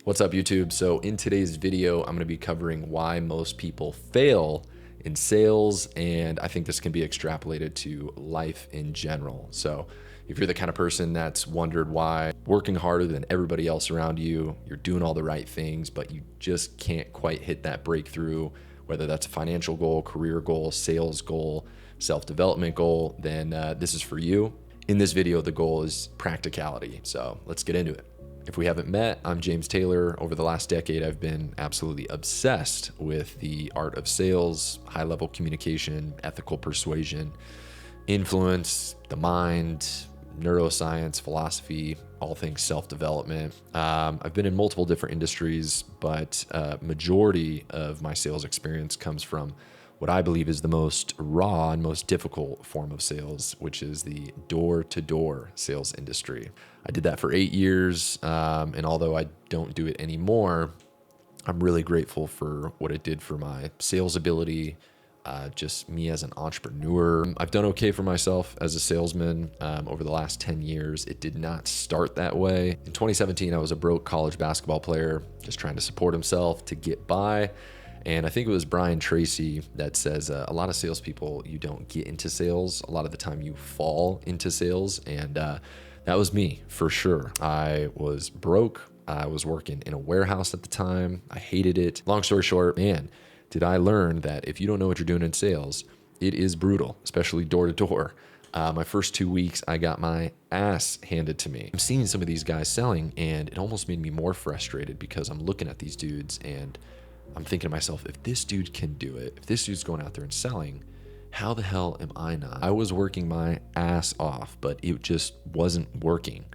What's up, YouTube? So in today's video, I'm going to be covering why most people fail in sales, and I think this can be extrapolated to life in general. So if you're the kind of person that's wondered why working harder than everybody else around you, you're doing all the right things, but you just can't quite hit that breakthrough, whether that's a financial goal, career goal, sales goal, self-development goal, then this is for you. In this video, the goal is practicality. So let's get into it. If we haven't met, I'm James Taylor. Over the last decade, I've been absolutely obsessed with the art of sales, high-level communication, ethical persuasion, influence, the mind, neuroscience, philosophy, all things self-development. I've been in multiple different industries, but majority of my sales experience comes from what I believe is the most raw and most difficult form of sales, which is the door-to-door sales industry. I did that for 8 years, and although I don't do it anymore, I'm really grateful for what it did for my sales ability, just me as an entrepreneur. I've done okay for myself as a salesman over the last 10 years. It did not start that way. In 2017, I was a broke college basketball player, just trying to support himself to get by. And I think it was Brian Tracy that says a lot of salespeople, you don't get into sales. A lot of the time you fall into sales. And that was me for sure. I was broke. I was working in a warehouse at the time. I hated it. Long story short, man, did I learn that if you don't know what you're doing in sales, it is brutal, especially door to door. My first 2 weeks, I got my ass handed to me. I'm seeing some of these guys selling, and it almost made me more frustrated because I'm looking at these dudes and I'm thinking to myself, if this dude can do it, if this dude's going out there and selling, how the hell am I not? I was working my ass off, but it just wasn't working.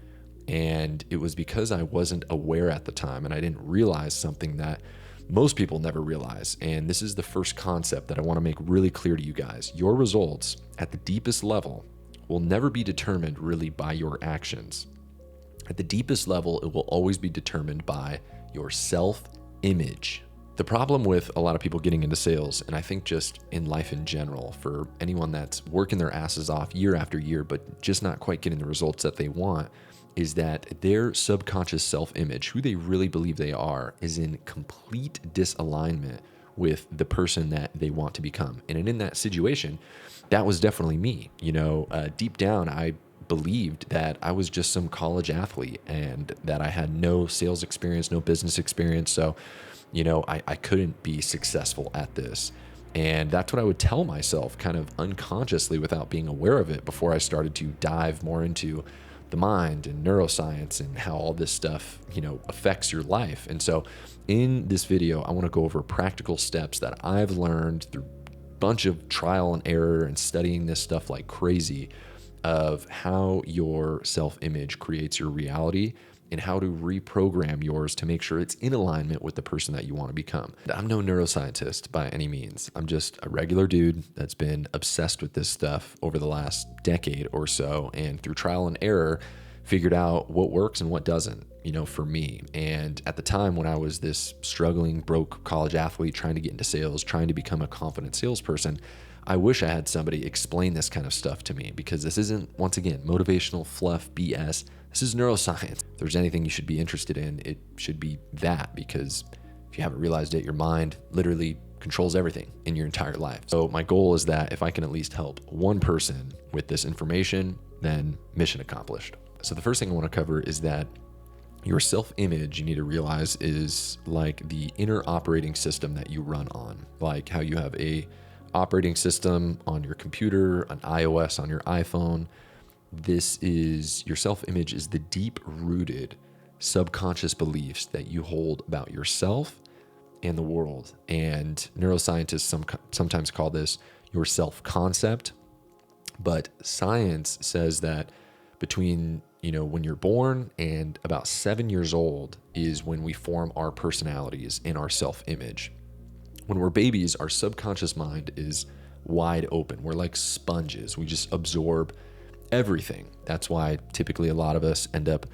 And it was because I wasn't aware at the time, and I didn't realize something that most people never realize. And this is the first concept that I want to make really clear to you guys. Your results at the deepest level will never be determined really by your actions. At the deepest level, it will always be determined by your self-image. The problem with a lot of people getting into sales, and I think just in life in general, for anyone that's working their asses off year after year, but just not quite getting the results that they want, is that their subconscious self-image, who they really believe they are, is in complete disalignment with the person that they want to become. And in that situation, that was definitely me. Deep down, I believed that I was just some college athlete and that I had no sales experience, no business experience. So I couldn't be successful at this. And that's what I would tell myself kind of unconsciously without being aware of it before I started to dive more into the mind and neuroscience and how all this stuff, affects your life. And so in this video, I want to go over practical steps that I've learned through a bunch of trial and error and studying this stuff like crazy of how your self-image creates your reality and how to reprogram yours to make sure it's in alignment with the person that you want to become. I'm no neuroscientist by any means. I'm just a regular dude that's been obsessed with this stuff over the last decade or so, and through trial and error, figured out what works and what doesn't, for me. And at the time when I was this struggling, broke college athlete trying to get into sales, trying to become a confident salesperson, I wish I had somebody explain this kind of stuff to me, because this isn't, once again, motivational fluff BS. This is neuroscience. If there's anything you should be interested in, it should be that, because if you haven't realized it, your mind literally controls everything in your entire life. So my goal is that if I can at least help one person with this information, then mission accomplished. So the first thing I want to cover is that your self-image, you need to realize, is like the inner operating system that you run on. Like how you have a operating system on your computer, an iOS on your iPhone. This is your self-image is the deep-rooted subconscious beliefs that you hold about yourself and the world. And neuroscientists sometimes call this your self-concept. But science says that between when you're born and about 7 years old is when we form our personalities and our self-image. When we're babies, our subconscious mind is wide open. We're like sponges. We just absorb everything. That's why typically a lot of us end up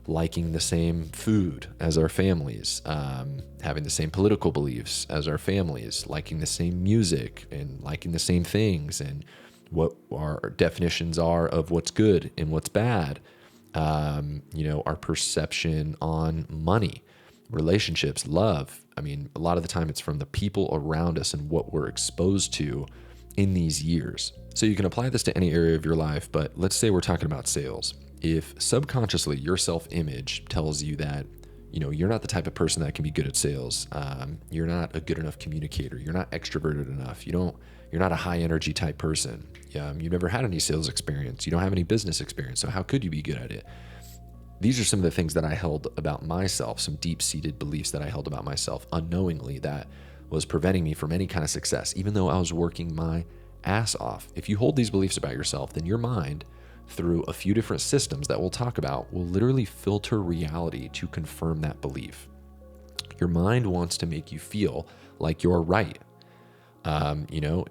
liking the same food as our families, having the same political beliefs as our families, liking the same music and liking the same things, and what our definitions are of what's good and what's bad. Our perception on money. relationships, love. I mean, a lot of the time it's from the people around us and what we're exposed to in these years. So you can apply this to any area of your life, but let's say we're talking about sales. If subconsciously your self-image tells you that, you're not the type of person that can be good at sales, you're not a good enough communicator, you're not extroverted enough, you're not a high energy type person, you've never had any sales experience, you don't have any business experience, so how could you be good at it? These are some of the things that I held about myself, some deep-seated beliefs that I held about myself unknowingly that was preventing me from any kind of success, even though I was working my ass off. If you hold these beliefs about yourself, then your mind, through a few different systems that we'll talk about, will literally filter reality to confirm that belief. Your mind wants to make you feel like you're right.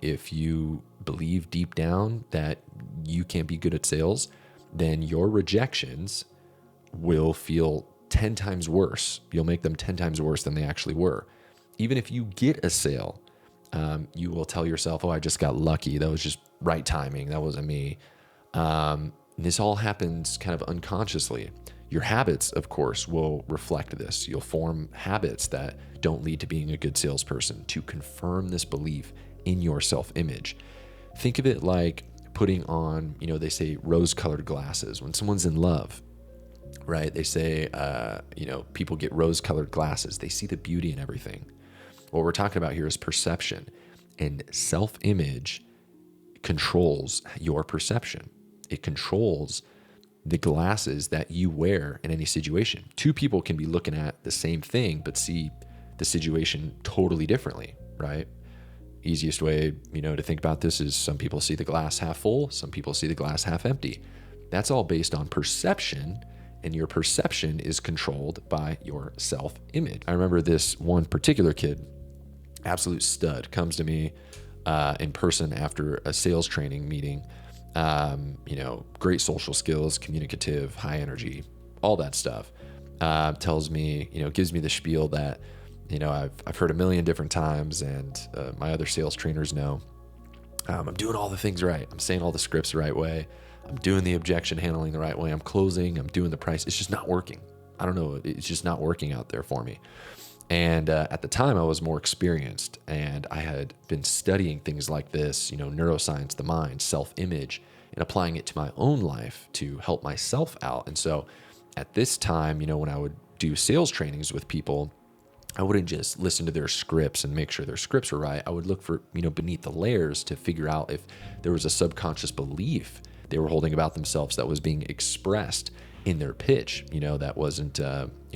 If you believe deep down that you can't be good at sales, then your rejections will feel 10 times worse. You'll make them 10 times worse than they actually were. Even if you get a sale, you will tell yourself, oh, I just got lucky. That was just right timing. That wasn't me. This all happens kind of unconsciously. Your habits, of course, will reflect this. You'll form habits that don't lead to being a good salesperson to confirm this belief in your self-image. Think of it like putting on, they say rose-colored glasses. When someone's in love, right? They say, people get rose-colored glasses. They see the beauty in everything. What we're talking about here is perception, and self-image controls your perception. It controls the glasses that you wear in any situation. Two people can be looking at the same thing, but see the situation totally differently, right? Easiest way, to think about this is some people see the glass half full, some people see the glass half empty. That's all based on perception, and your perception is controlled by your self-image. I remember this one particular kid, absolute stud, comes to me in person after a sales training meeting. Great social skills, communicative, high energy, all that stuff. Tells me, gives me the spiel that, I've heard a million different times, and my other sales trainers know. I'm doing all the things right. I'm saying all the scripts the right way. I'm doing the objection handling the right way. I'm closing. I'm doing the price. It's just not working. I don't know. It's just not working out there for me. And at the time, I was more experienced, and I had been studying things like this, neuroscience, the mind, self-image, and applying it to my own life to help myself out. And so at this time, when I would do sales trainings with people, I wouldn't just listen to their scripts and make sure their scripts were right. I would look for, beneath the layers to figure out if there was a subconscious belief they were holding about themselves that was being expressed in their pitch, that wasn't,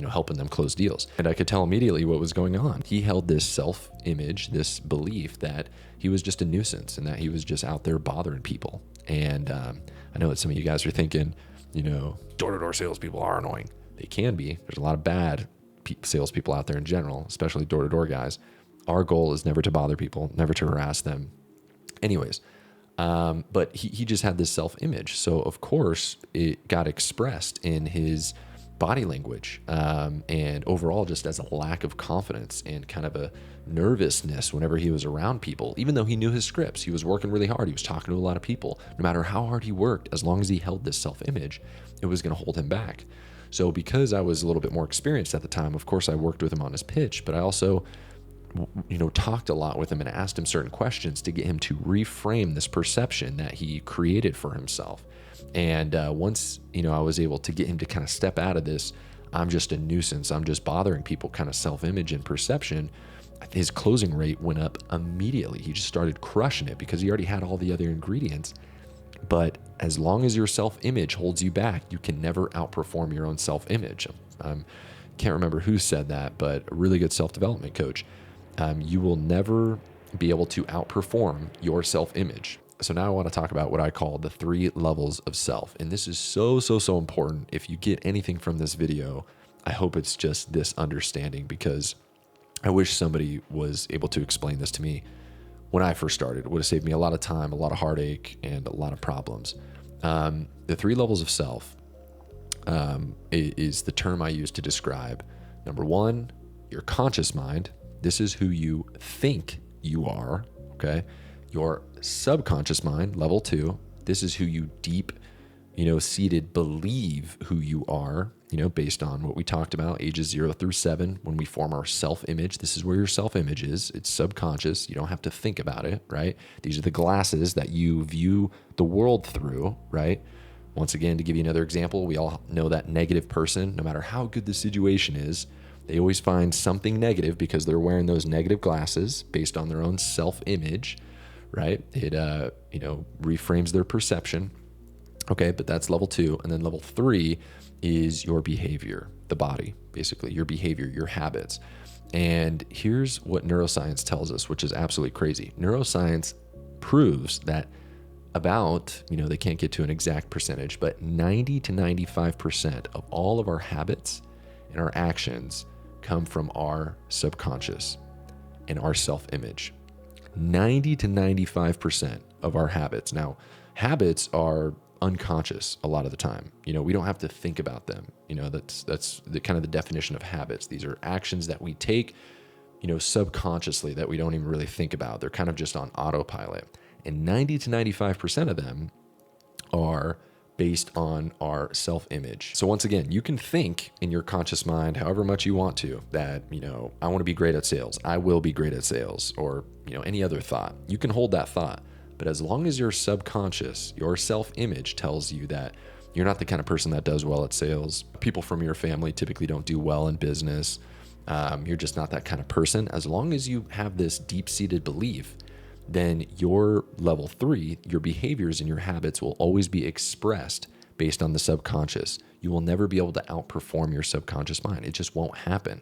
helping them close deals. And I could tell immediately what was going on. He held this self-image, this belief that he was just a nuisance and that he was just out there bothering people. And I know that some of you guys are thinking, door-to-door salespeople are annoying. They can be. There's a lot of bad salespeople out there in general, especially door-to-door guys. Our goal is never to bother people, never to harass them. Anyways, but he just had this self-image. So of course it got expressed in his body language, and overall just as a lack of confidence and kind of a nervousness whenever he was around people. Even though he knew his scripts, he was working really hard. He was talking to a lot of people. No matter how hard he worked, as long as he held this self-image, it was going to hold him back. So because I was a little bit more experienced at the time, of course I worked with him on his pitch, but I also talked a lot with him and asked him certain questions to get him to reframe this perception that he created for himself. And once, I was able to get him to kind of step out of this, I'm just a nuisance, I'm just bothering people kind of self-image and perception, his closing rate went up immediately. He just started crushing it because he already had all the other ingredients. But as long as your self-image holds you back, you can never outperform your own self-image. Can't remember who said that, but a really good self-development coach. You will never be able to outperform your self-image. So now I want to talk about what I call the 3 levels of self. And this is so important. If you get anything from this video, I hope it's just this understanding, because I wish somebody was able to explain this to me when I first started. It would have saved me a lot of time, a lot of heartache, and a lot of problems. The 3 levels of self is the term I use to describe. Number 1, your conscious mind. This is who you think you are, okay? Your subconscious mind, level 2. This is who you deep, seated believe who you are. based on what we talked about, ages 0 through 7, when we form our self-image. This is where your self-image is. It's subconscious. You don't have to think about it, right? These are the glasses that you view the world through, right? Once again, to give you another example, we all know that negative person, no matter how good the situation is, they always find something negative because they're wearing those negative glasses based on their own self-image, right? It, reframes their perception. Okay, but that's level 2. And then level 3 is your behavior, the body, basically, your behavior, your habits. And here's what neuroscience tells us, which is absolutely crazy. Neuroscience proves that about, they can't get to an exact percentage, but 90 to 95% of all of our habits and our actions come from our subconscious and our self-image. 90 to 95% of our habits. Now, habits are unconscious a lot of the time. We don't have to think about them. That's the kind of the definition of habits. These are actions that we take, subconsciously, that we don't even really think about. They're kind of just on autopilot. And 90 to 95% of them are based on our self-image. So once again, you can think in your conscious mind however much you want to that, I want to be great at sales. I will be great at sales, or, any other thought. You can hold that thought. But as long as your subconscious, your self-image tells you that you're not the kind of person that does well at sales, people from your family typically don't do well in business, you're just not that kind of person. As long as you have this deep-seated belief, then your level 3, your behaviors and your habits will always be expressed based on the subconscious. You will never be able to outperform your subconscious mind. It just won't happen.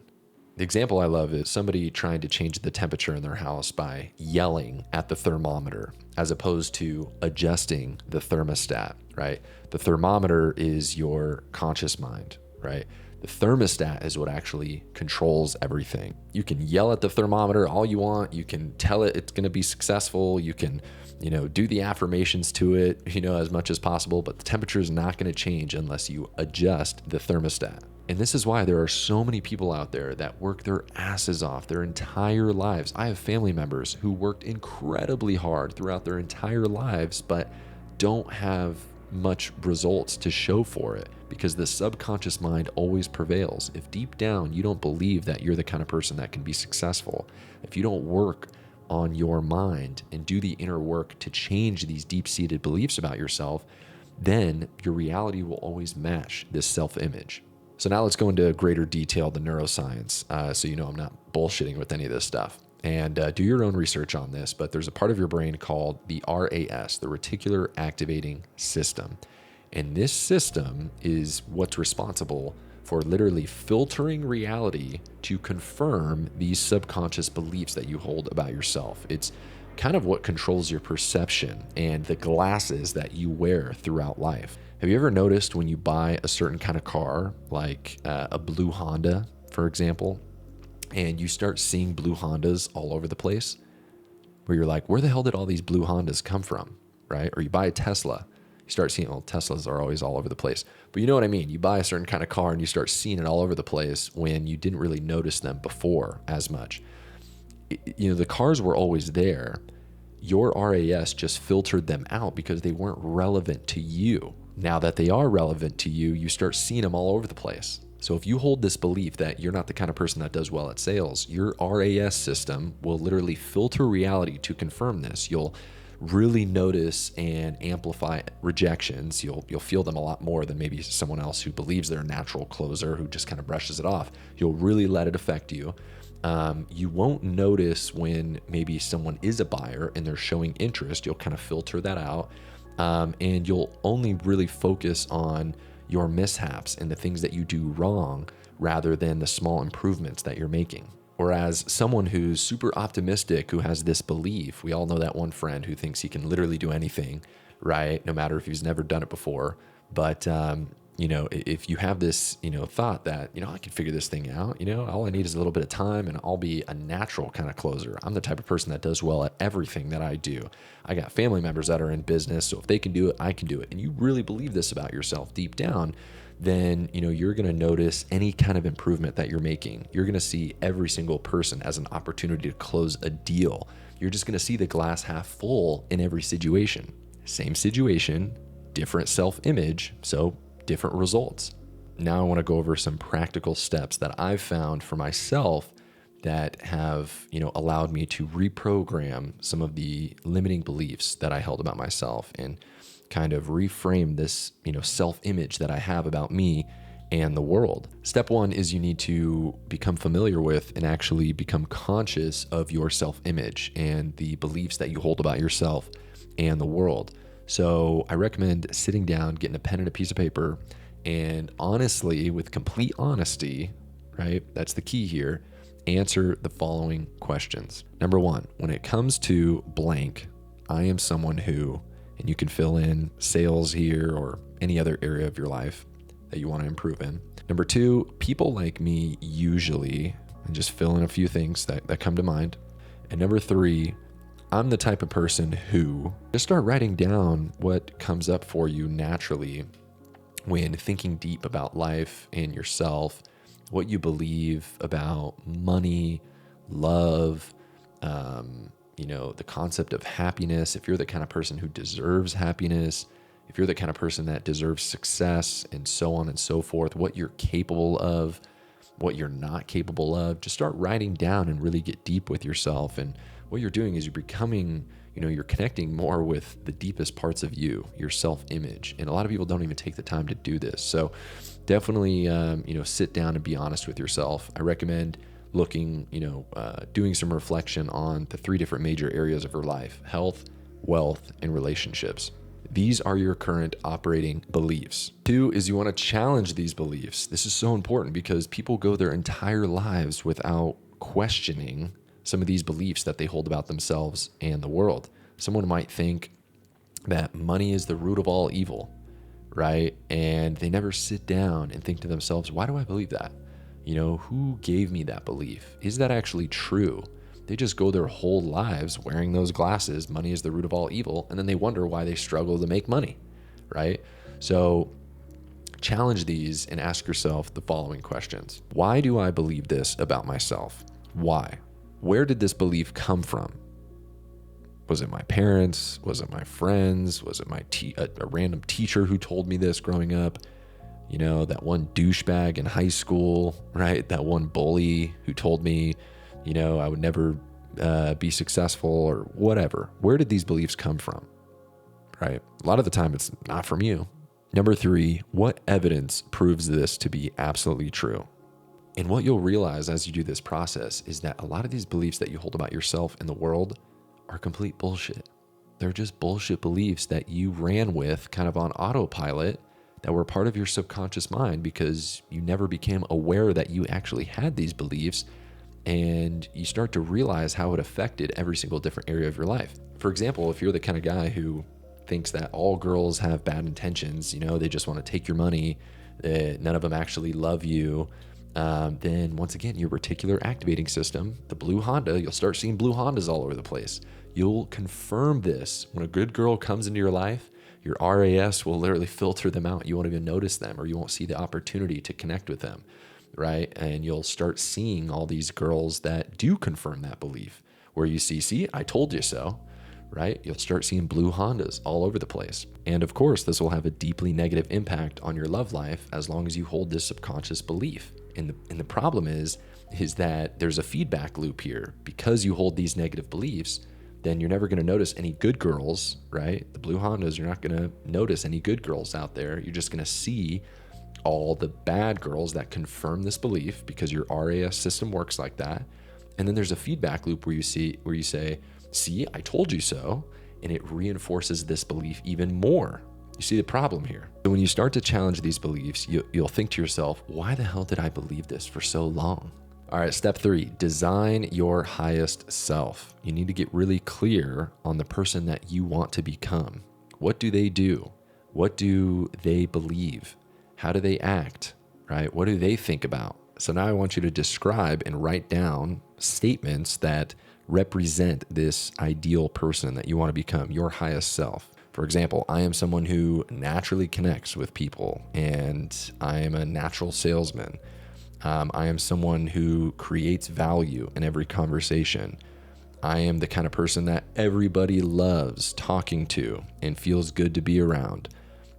The example I love is somebody trying to change the temperature in their house by yelling at the thermometer as opposed to adjusting the thermostat, right? The thermometer is your conscious mind, right? The thermostat is what actually controls everything. You can yell at the thermometer all you want. You can tell it it's going to be successful. You can, do the affirmations to it, as much as possible, but the temperature is not going to change unless you adjust the thermostat. And this is why there are so many people out there that work their asses off their entire lives. I have family members who worked incredibly hard throughout their entire lives, but don't have much results to show for it because the subconscious mind always prevails. If deep down you don't believe that you're the kind of person that can be successful, if you don't work on your mind and do the inner work to change these deep-seated beliefs about yourself, then your reality will always match this self-image. So now let's go into greater detail, the neuroscience, so I'm not bullshitting with any of this stuff. And do your own research on this, but there's a part of your brain called the RAS, the Reticular Activating System. And this system is what's responsible for literally filtering reality to confirm these subconscious beliefs that you hold about yourself. It's kind of what controls your perception and the glasses that you wear throughout life. Have you ever noticed when you buy a certain kind of car, like a blue Honda, for example, and you start seeing blue Hondas all over the place, where you're like, where the hell did all these blue Hondas come from, right? Or you buy a Tesla, you start seeing, Teslas are always all over the place, but you know what I mean? You buy a certain kind of car and you start seeing it all over the place when you didn't really notice them before as much. The cars were always there. Your RAS just filtered them out because they weren't relevant to you. Now that they are relevant to you, you start seeing them all over the place. So if you hold this belief that you're not the kind of person that does well at sales, your RAS system will literally filter reality to confirm this. You'll really notice and amplify rejections. You'll feel them a lot more than maybe someone else who believes they're a natural closer who just kind of brushes it off. You'll really let it affect you. You won't notice when maybe someone is a buyer and they're showing interest. You'll kind of filter that out. And you'll only really focus on your mishaps and the things that you do wrong rather than the small improvements that you're making. Whereas someone who's super optimistic, who has this belief, we all know that one friend who thinks he can literally do anything, right? No matter if he's never done it before. But, if you have this, thought that, I can figure this thing out, all I need is a little bit of time and I'll be a natural kind of closer. I'm the type of person that does well at everything that I do. I got family members that are in business, so if they can do it, I can do it. And you really believe this about yourself deep down, then, you're going to notice any kind of improvement that you're making. You're going to see every single person as an opportunity to close a deal. You're just going to see the glass half full in every situation. Same situation, different self-image, so different results. now I want to go over some practical steps that I've found for myself that have, allowed me to reprogram some of the limiting beliefs that I held about myself and kind of reframe this, self-image that I have about me and the world. Step one is you need to become familiar with and actually become conscious of your self-image and the beliefs that you hold about yourself and the world. So I recommend sitting down, getting a pen and a piece of paper, and honestly, with complete honesty, right? That's the key here. Answer the following questions. Number one, when it comes to blank, I am someone who, and you can fill in sales here or any other area of your life that you want to improve in. Number two, people like me usually, and just fill in a few things that come to mind. And number three, I'm the type of person who, just start writing down what comes up for you naturally when thinking deep about life and yourself, what you believe about money, love, the concept of happiness. If you're the kind of person who deserves happiness, if you're the kind of person that deserves success, and so on and so forth, what you're capable of, what you're not capable of, just start writing down and really get deep with yourself. And what you're doing is you're becoming, you're connecting more with the deepest parts of you, your self-image. And a lot of people don't even take the time to do this. So definitely, sit down and be honest with yourself. I recommend looking, doing some reflection on the three different major areas of your life: health, wealth, and relationships. These are your current operating beliefs. Two is you want to challenge these beliefs. This is so important because people go their entire lives without questioning some of these beliefs that they hold about themselves and the world. Someone might think that money is the root of all evil, right? And they never sit down and think to themselves, why do I believe that? Who gave me that belief? Is that actually true? They just go their whole lives wearing those glasses, money is the root of all evil, and then they wonder why they struggle to make money, right? So challenge these and ask yourself the following questions. Why do I believe this about myself? Why? Where did this belief come from? Was it my parents? Was it my friends? Was it a random teacher who told me this growing up? That one douchebag in high school, right? That one bully who told me, I would never be successful or whatever. Where did these beliefs come from, right? A lot of the time it's not from you. Number three, what evidence proves this to be absolutely true? And what you'll realize as you do this process is that a lot of these beliefs that you hold about yourself and the world are complete bullshit. They're just bullshit beliefs that you ran with kind of on autopilot that were part of your subconscious mind because you never became aware that you actually had these beliefs, and you start to realize how it affected every single different area of your life. For example, if you're the kind of guy who thinks that all girls have bad intentions, they just want to take your money, none of them actually love you, then once again, your reticular activating system, the blue Honda, you'll start seeing blue Hondas all over the place. You'll confirm this. When a good girl comes into your life, your RAS will literally filter them out. You won't even notice them, or you won't see the opportunity to connect with them, right? And you'll start seeing all these girls that do confirm that belief, where you see, I told you so, right? You'll start seeing blue Hondas all over the place. And of course, this will have a deeply negative impact on your love life as long as you hold this subconscious belief. And the problem is that there's a feedback loop here. Because you hold these negative beliefs, then you're never going to notice any good girls, right? The blue Hondas, you're not going to notice any good girls out there. You're just going to see all the bad girls that confirm this belief because your RAS system works like that. And then there's a feedback loop where you say, see, I told you so. And it reinforces this belief even more. You see the problem here. So when you start to challenge these beliefs, you'll think to yourself, why the hell did I believe this for so long? All right, step 3, design your highest self. You need to get really clear on the person that you want to become. What do they do? What do they believe? How do they act, right? What do they think about? So now I want you to describe and write down statements that represent this ideal person that you want to become, your highest self. For example, I am someone who naturally connects with people, and I am a natural salesman. I am someone who creates value in every conversation. I am the kind of person that everybody loves talking to and feels good to be around.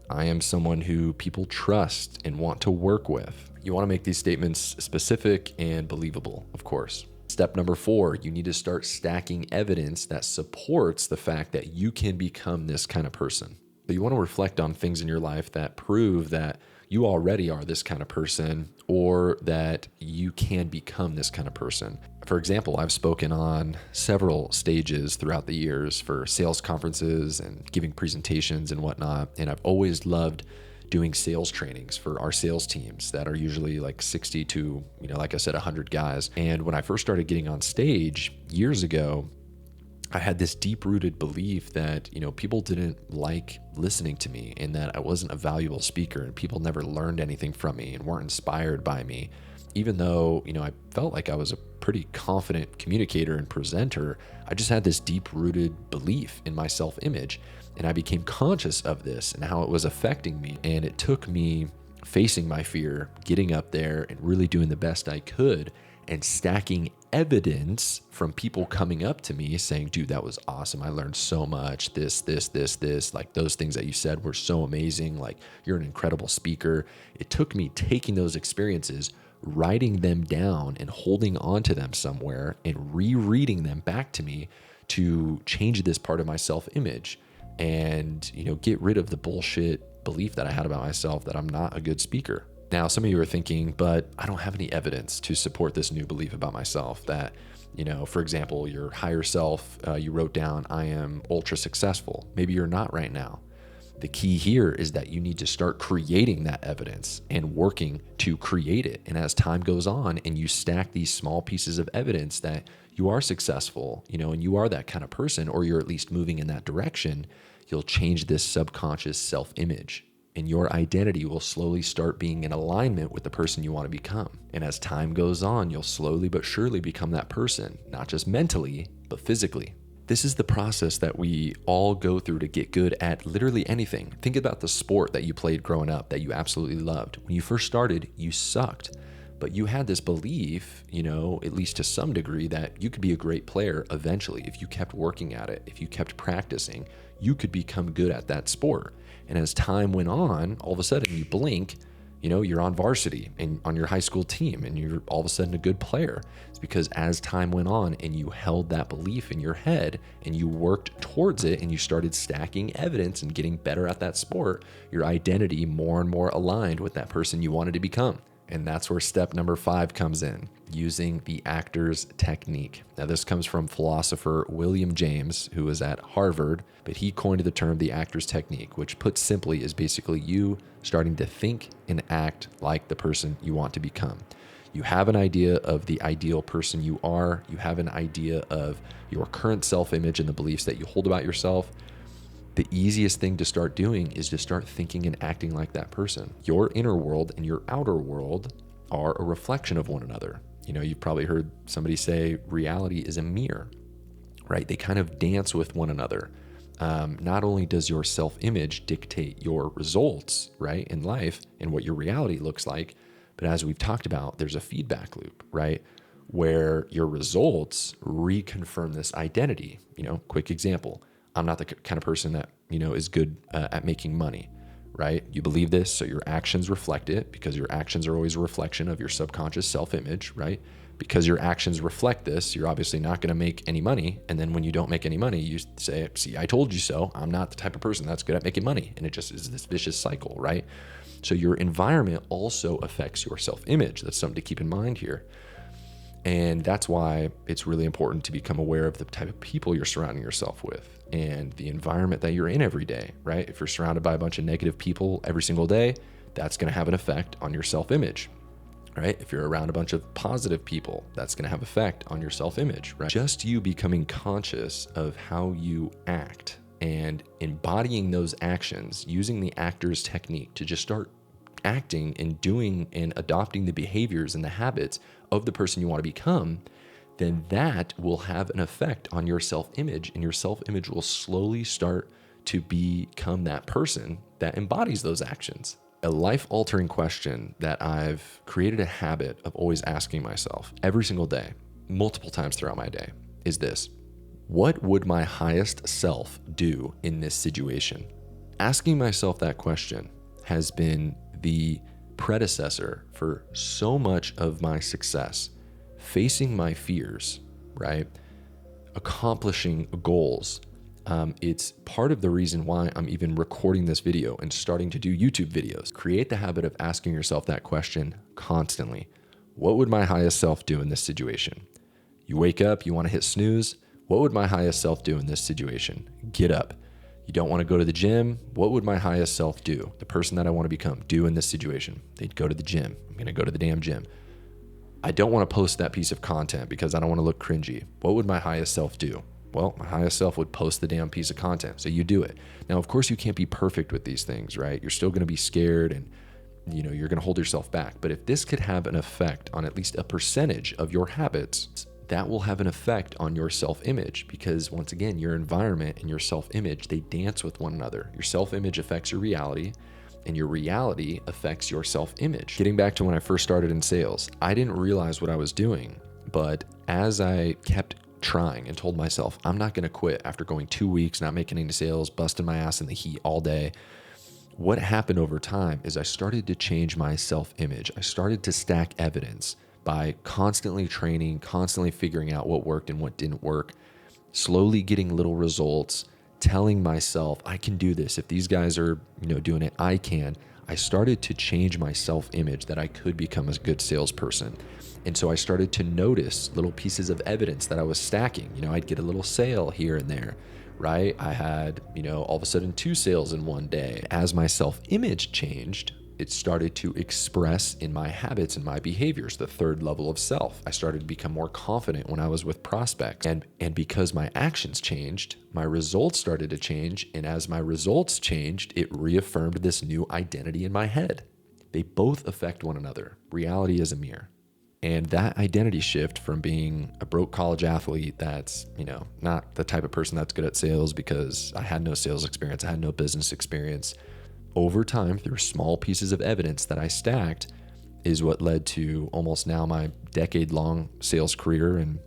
I am someone who people trust and want to work with. You want to make these statements specific and believable, of course. Step number 4, you need to start stacking evidence that supports the fact that you can become this kind of person. So you want to reflect on things in your life that prove that you already are this kind of person, or that you can become this kind of person. For example, I've spoken on several stages throughout the years for sales conferences and giving presentations and whatnot. And I've always loved doing sales trainings for our sales teams that are usually like 60 to, like I said, 100 guys. And when I first started getting on stage years ago, I had this deep-rooted belief that, people didn't like listening to me, and that I wasn't a valuable speaker, and people never learned anything from me and weren't inspired by me. Even though, I felt like I was a pretty confident communicator and presenter, I just had this deep-rooted belief in my self-image, and I became conscious of this and how it was affecting me. And it took me facing my fear, getting up there and really doing the best I could, and stacking evidence from people coming up to me saying, dude, that was awesome. I learned so much. This, like those things that you said were so amazing. Like, you're an incredible speaker. It took me taking those experiences, writing them down and holding on to them somewhere and rereading them back to me to change this part of my self-image and, get rid of the bullshit belief that I had about myself that I'm not a good speaker. Now, some of you are thinking, but I don't have any evidence to support this new belief about myself that, for example, your higher self, you wrote down, I am ultra successful. Maybe you're not right now. The key here is that you need to start creating that evidence and working to create it. And as time goes on and you stack these small pieces of evidence that you are successful, and you are that kind of person, or you're at least moving in that direction, you'll change this subconscious self-image. And your identity will slowly start being in alignment with the person you want to become. And as time goes on, you'll slowly but surely become that person, not just mentally, but physically. This is the process that we all go through to get good at literally anything. Think about the sport that you played growing up that you absolutely loved. When you first started, you sucked, but you had this belief, at least to some degree, that you could be a great player eventually. If you kept working at it, if you kept practicing, you could become good at that sport. And as time went on, all of a sudden you blink, you're on varsity and on your high school team, and you're all of a sudden a good player. It's because as time went on and you held that belief in your head and you worked towards it and you started stacking evidence and getting better at that sport, your identity more and more aligned with that person you wanted to become. And that's where step number 5 comes in, using the actor's technique. Now, this comes from philosopher William James, who was at Harvard, but he coined the term the actor's technique, which put simply is basically you starting to think and act like the person you want to become. You have an idea of the ideal person you are. You have an idea of your current self-image and the beliefs that you hold about yourself. The easiest thing to start doing is to start thinking and acting like that person. Your inner world and your outer world are a reflection of one another. You've probably heard somebody say reality is a mirror, right? They kind of dance with one another. Not only does your self-image dictate your results, right, in life and what your reality looks like, but as we've talked about, there's a feedback loop, right, where your results reconfirm this identity. Quick example. I'm not the kind of person that, is good at making money, right? You believe this, so your actions reflect it, because your actions are always a reflection of your subconscious self-image, right? Because your actions reflect this, you're obviously not going to make any money. And then when you don't make any money, you say, see, I told you so. I'm not the type of person that's good at making money. And it just is this vicious cycle, right? So your environment also affects your self-image. That's something to keep in mind here. And that's why it's really important to become aware of the type of people you're surrounding yourself with and the environment that you're in every day, right? If you're surrounded by a bunch of negative people every single day, that's going to have an effect on your self-image, right? If you're around a bunch of positive people, that's going to have effect on your self-image, right? Just you becoming conscious of how you act and embodying those actions, using the actor's technique to just start acting and doing and adopting the behaviors and the habits of the person you want to become, then that will have an effect on your self-image, and your self-image will slowly start to become that person that embodies those actions. A life-altering question that I've created a habit of always asking myself every single day, multiple times throughout my day, is this: what would my highest self do in this situation? Asking myself that question has been the predecessor for so much of my success. Facing my fears, right? Accomplishing goals. It's part of the reason why I'm even recording this video and starting to do YouTube videos. Create the habit of asking yourself that question constantly. What would my highest self do in this situation? You wake up, you want to hit snooze. What would my highest self do in this situation? Get up. You don't want to go to the gym. What would my highest self do? The person that I want to become do in this situation? They'd go to the gym. I'm going to go to the damn gym. I don't want to post that piece of content because I don't want to look cringy. What would my highest self do? Well, my highest self would post the damn piece of content. So you do it. Now, of course, you can't be perfect with these things, right? You're still going to be scared and you're going to hold yourself back. But if this could have an effect on at least a percentage of your habits, that will have an effect on your self-image, because once again, your environment and your self-image, they dance with one another. Your self-image affects your reality, and your reality affects your self-image. Getting back to when I first started in sales, I didn't realize what I was doing, but as I kept trying and told myself, I'm not going to quit after going 2 weeks, not making any sales, busting my ass in the heat all day, what happened over time is I started to change my self-image. I started to stack evidence by constantly training, constantly figuring out what worked and what didn't work, slowly getting little results, telling myself, I can do this. If these guys are, doing it, I can. I started to change my self-image that I could become a good salesperson. And so I started to notice little pieces of evidence that I was stacking. I'd get a little sale here and there, right? I had, all of a sudden 2 sales in one day. As my self-image changed, it started to express in my habits and my behaviors, the third level of self. I started to become more confident when I was with prospects. And because my actions changed, my results started to change. And as my results changed, it reaffirmed this new identity in my head. They both affect one another. Reality is a mirror. And that identity shift from being a broke college athlete that's, not the type of person that's good at sales because I had no sales experience, I had no business experience, over time, through small pieces of evidence that I stacked, is what led to almost now my decade-long sales career and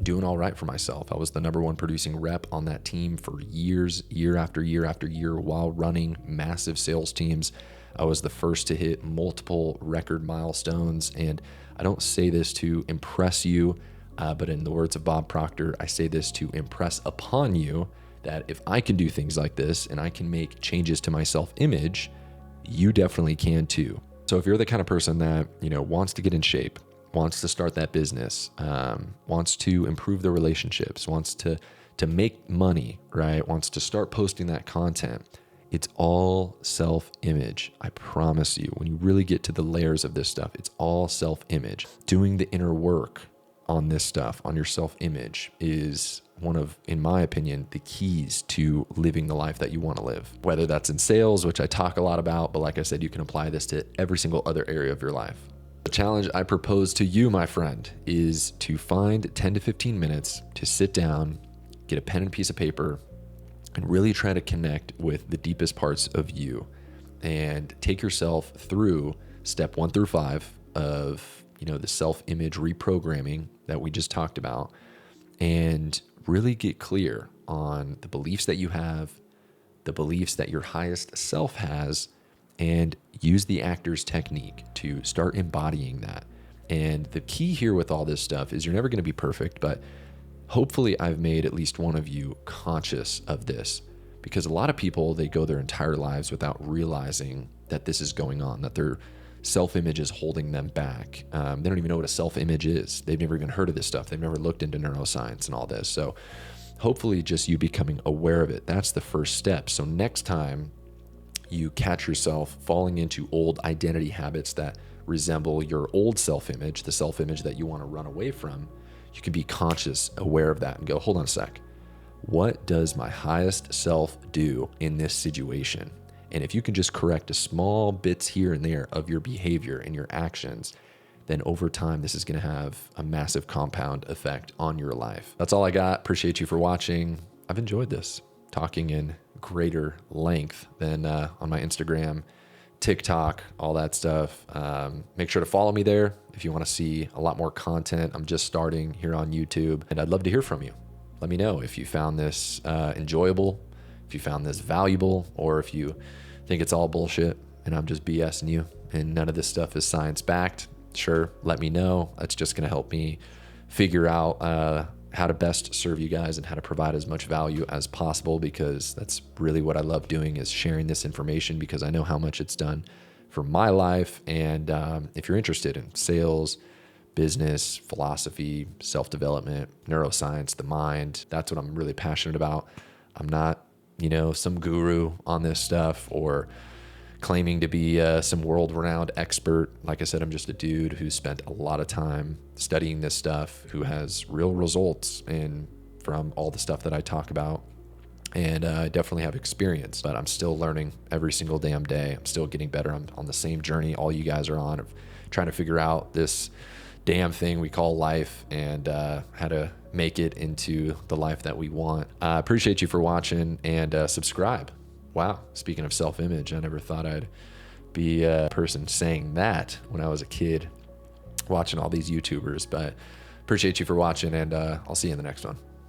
doing all right for myself. I was the #1 producing rep on that team for years, year after year after year, while running massive sales teams. I was the first to hit multiple record milestones. And I don't say this to impress you, but in the words of Bob Proctor, I say this to impress upon you that if I can do things like this and I can make changes to my self-image, you definitely can too. So if you're the kind of person that, wants to get in shape, wants to start that business, wants to improve the relationships, wants to make money, right? Wants to start posting that content, it's all self-image. I promise you, when you really get to the layers of this stuff, it's all self-image. Doing the inner work on this stuff, on your self-image, is one of, in my opinion, the keys to living the life that you want to live. Whether that's in sales, which I talk a lot about, but like I said, you can apply this to every single other area of your life. The challenge I propose to you, my friend, is to find 10 to 15 minutes to sit down, get a pen and piece of paper, and really try to connect with the deepest parts of you and take yourself through step 1 through 5 of, the self-image reprogramming that we just talked about, and really get clear on the beliefs that you have, the beliefs that your highest self has, and use the actor's technique to start embodying that. And the key here with all this stuff is you're never going to be perfect, but hopefully I've made at least one of you conscious of this, because a lot of people, they go their entire lives without realizing that this is going on, that their self-image is holding them back. They don't even know what a self-image is. They've never even heard of this stuff. They've never looked into neuroscience and all this. So hopefully just you becoming aware of it, that's the first step. So next time you catch yourself falling into old identity habits that resemble your old self-image, the self-image that you want to run away from, you can be conscious, aware of that, and go, hold on a sec. What does my highest self do in this situation? And if you can just correct a small bits here and there of your behavior and your actions, then over time, this is going to have a massive compound effect on your life. That's all I got. Appreciate you for watching. I've enjoyed this, talking in greater length than on my Instagram, TikTok, all that stuff. Make sure to follow me there if you want to see a lot more content. I'm just starting here on YouTube, and I'd love to hear from you. Let me know if you found this enjoyable, if you found this valuable, or if you think it's all bullshit and I'm just BSing you and none of this stuff is science backed, sure, let me know. That's just going to help me figure out how to best serve you guys and how to provide as much value as possible, because that's really what I love doing, is sharing this information, because I know how much it's done for my life. And if you're interested in sales, business, philosophy, self-development, neuroscience, the mind, that's what I'm really passionate about. I'm not, some guru on this stuff or claiming to be some world-renowned expert. Like I said, I'm just a dude who spent a lot of time studying this stuff, who has real results from all the stuff that I talk about. And I definitely have experience, but I'm still learning every single damn day. I'm still getting better. I'm on the same journey all you guys are on, of trying to figure out this damn thing we call life, and how to make it into the life that we want. I appreciate you for watching, and subscribe. Wow, speaking of self-image, I never thought I'd be a person saying that when I was a kid watching all these YouTubers, but appreciate you for watching, and I'll see you in the next one.